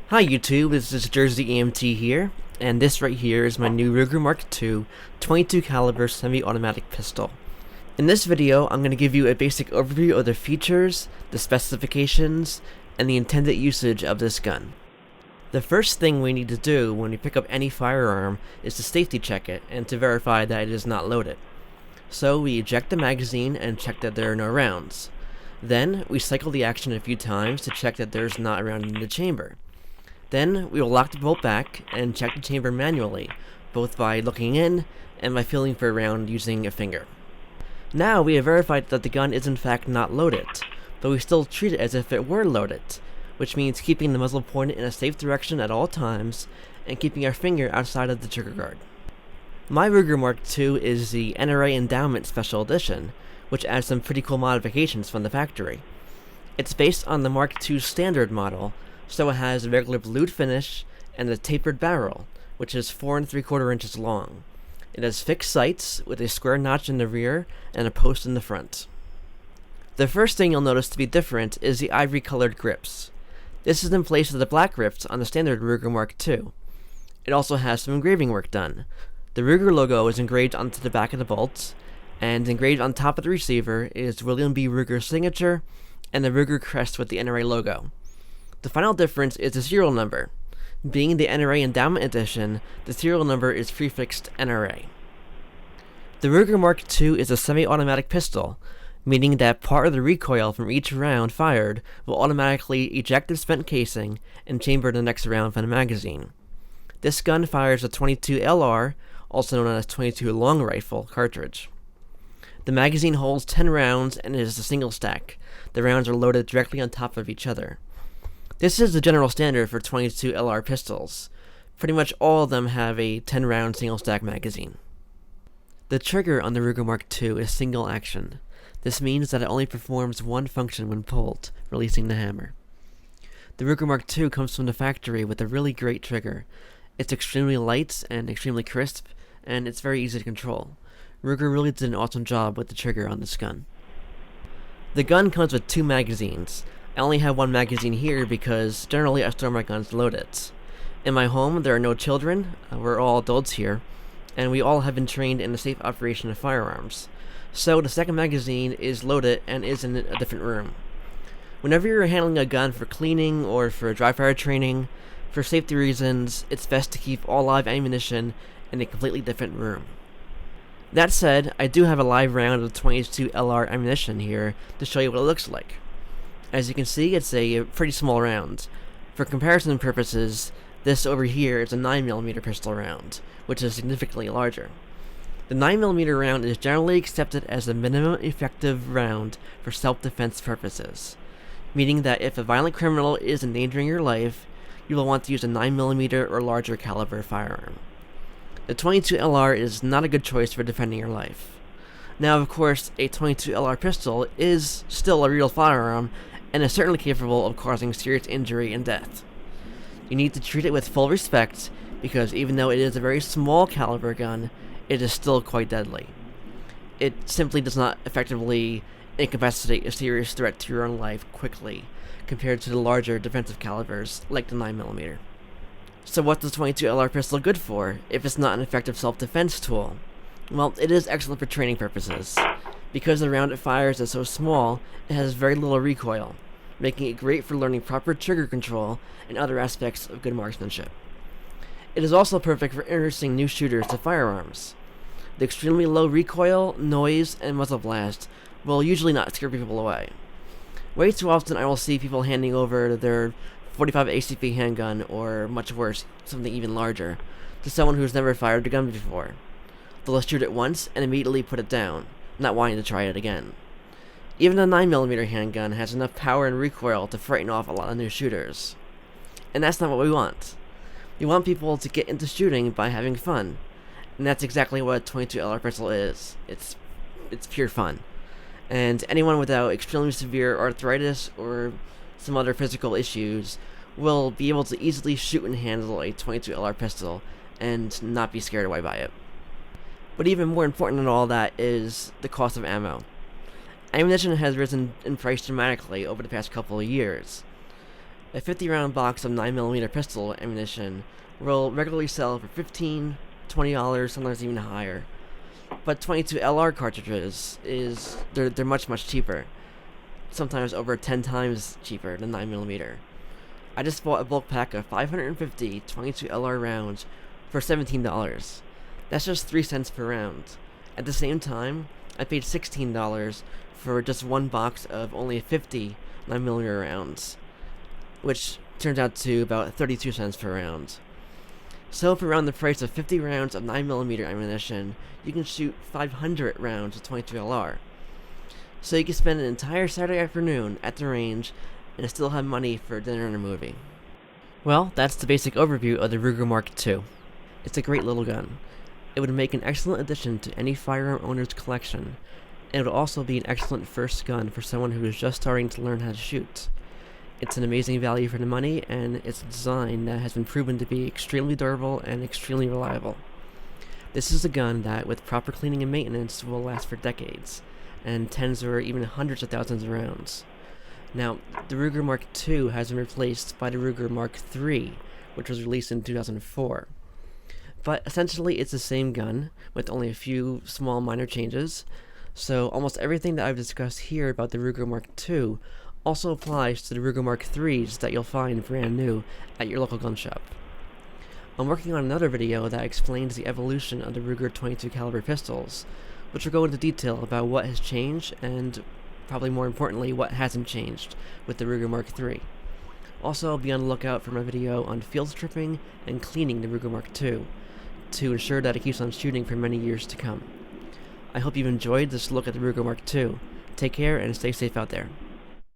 Hi YouTube, this is Jersey EMT here, and this right here is my new Ruger Mark II 22 caliber semi-automatic pistol. In this video, I'm going to give you a basic overview of the features, the specifications, and the intended usage of this gun. The first thing we need to do when we pick up any firearm is to safety check it and to verify that it is not loaded. So we eject the magazine and check that there are no rounds. Then we cycle the action a few times to check that there's not a round in the chamber. Then we will lock the bolt back and check the chamber manually, both by looking in and by feeling for a round using a finger. Now we have verified that the gun is in fact not loaded, but we still treat it as if it were loaded, which means keeping the muzzle pointed in a safe direction at all times and keeping our finger outside of the trigger guard. My Ruger Mark II is the NRA Endowment Special Edition, which adds some pretty cool modifications from the factory. It's based on the Mark II standard model, so it has a regular blued finish and a tapered barrel, which is 4 3/4 inches long. It has fixed sights with a square notch in the rear and a post in the front. The first thing you'll notice to be different is the ivory-colored grips. This is in place of the black grips on the standard Ruger Mark II. It also has some engraving work done. The Ruger logo is engraved onto the back of the bolt, and engraved on top of the receiver is William B. Ruger's signature and the Ruger crest with the NRA logo. The final difference is the serial number. Being the NRA Endowment Edition, the serial number is prefixed NRA. The Ruger Mark II is a semi-automatic pistol, meaning that part of the recoil from each round fired will automatically eject the spent casing and chamber the next round from the magazine. This gun fires a 22 LR, also known as 22 long rifle, cartridge. The magazine holds 10 rounds and is a single stack. The rounds are loaded directly on top of each other. This is the general standard for 22 LR pistols. Pretty much all of them have a 10-round single-stack magazine. The trigger on the Ruger Mark II is single action. This means that it only performs one function when pulled, releasing the hammer. The Ruger Mark II comes from the factory with a really great trigger. It's extremely light and extremely crisp, and it's very easy to control. Ruger really did an awesome job with the trigger on this gun. The gun comes with 2 magazines. I only have 1 magazine here because generally I store my guns loaded. In my home, there are no children, we're all adults here, and we all have been trained in the safe operation of firearms. So the second magazine is loaded and is in a different room. Whenever you're handling a gun for cleaning or for dry fire training, for safety reasons, it's best to keep all live ammunition in a completely different room. That said, I do have a live round of 22 LR ammunition here to show you what it looks like. As you can see, it's a pretty small round. For comparison purposes, this over here is a 9mm pistol round, which is significantly larger. The 9mm round is generally accepted as the minimum effective round for self-defense purposes, meaning that if a violent criminal is endangering your life, you will want to use a 9mm or larger caliber firearm. The 22 LR is not a good choice for defending your life. Now, of course, a 22 LR pistol is still a real firearm and is certainly capable of causing serious injury and death. You need to treat it with full respect because even though it is a very small caliber gun, it is still quite deadly. It simply does not effectively incapacitate a serious threat to your own life quickly compared to the larger defensive calibers like the 9mm. So what's the 22 LR pistol good for if it's not an effective self-defense tool? Well, it is excellent for training purposes. Because the round it fires is so small, it has very little recoil, making it great for learning proper trigger control and other aspects of good marksmanship. It is also perfect for introducing new shooters to firearms. The extremely low recoil, noise, and muzzle blast will usually not scare people away. Way too often I will see people handing over their 45 ACP handgun, or much worse, something even larger, to someone who's never fired a gun before. They'll shoot it once and immediately put it down, not wanting to try it again. Even a 9mm handgun has enough power and recoil to frighten off a lot of new shooters. And that's not what we want. We want people to get into shooting by having fun, and that's exactly what a 22 LR pistol is. It's pure fun. And anyone without extremely severe arthritis or some other physical issues will be able to easily shoot and handle a 22 LR pistol and not be scared away by it. But even more important than all that is the cost of ammo. Ammunition has risen in price dramatically over the past couple of years. A 50 round box of 9mm pistol ammunition will regularly sell for $15, $20, sometimes even higher. But 22 LR cartridges they're much cheaper. Sometimes over 10 times cheaper than 9mm. I just bought a bulk pack of 550 22 LR rounds for $17. That's just 3 cents per round. At the same time, I paid $16 for just one box of only 50 9mm rounds, which turns out to about 32 cents per round. So for around the price of 50 rounds of 9mm ammunition, you can shoot 500 rounds of 22 LR. So you can spend an entire Saturday afternoon at the range and still have money for dinner and a movie. Well, that's the basic overview of the Ruger Mark II. It's a great little gun. It would make an excellent addition to any firearm owner's collection, and it would also be an excellent first gun for someone who is just starting to learn how to shoot. It's an amazing value for the money, and it's a design that has been proven to be extremely durable and extremely reliable. This is a gun that, with proper cleaning and maintenance, will last for decades, and tens or even hundreds of thousands of rounds. Now, the Ruger Mark II has been replaced by the Ruger Mark III, which was released in 2004. But essentially it's the same gun, with only a few small minor changes, so almost everything that I've discussed here about the Ruger Mark II also applies to the Ruger Mark IIIs that you'll find brand new at your local gun shop. I'm working on another video that explains the evolution of the Ruger 22 caliber pistols, which will go into detail about what has changed and, probably more importantly, what hasn't changed with the Ruger Mark III. Also, be on the lookout for my video on field stripping and cleaning the Ruger Mark II to ensure that it keeps on shooting for many years to come. I hope you've enjoyed this look at the Ruger Mark II. Take care and stay safe out there.